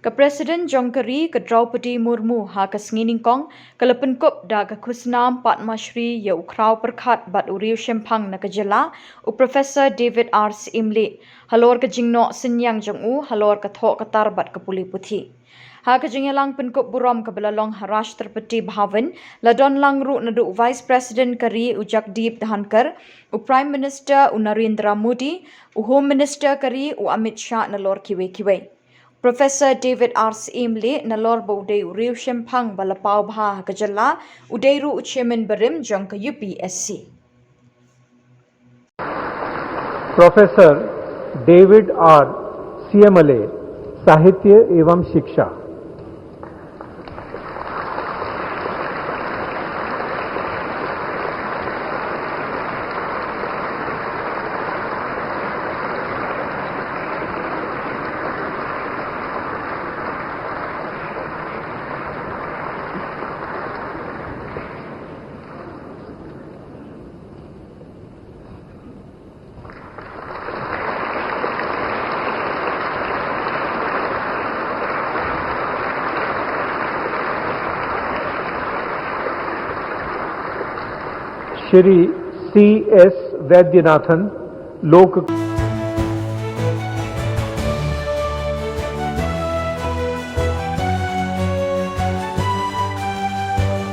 Ka Presiden Jongkari ka Draupadi Murmu ha ka snginingkong ka lepenkop da ka khusnam Padma Shri ya ukraw perkhat bat uriu shempang na Khuborjylla u Professor David R. Syiemlieh halor ka jingno sinyang jongu halor ka thok ka tarbat ka puli puthi. Ha ka jingelang penkop burom ka belalong Rashtrapati Bhavan ladon langru nadu Vice President kari u Jagdeep Dhankar u Prime Minister u Narendra Modi u Home Minister kari u Amit Shah nalor kiwe-kiwe. Professor David R. Syiemlieh nalor baudei uriu shempang balapau bha Khuborjylla udeiru chairman berim jong ka UPSC. Professor David R Syiemlieh साहित्य एवं शिक्षा। श्री C.S. वैद्यनाथन लोक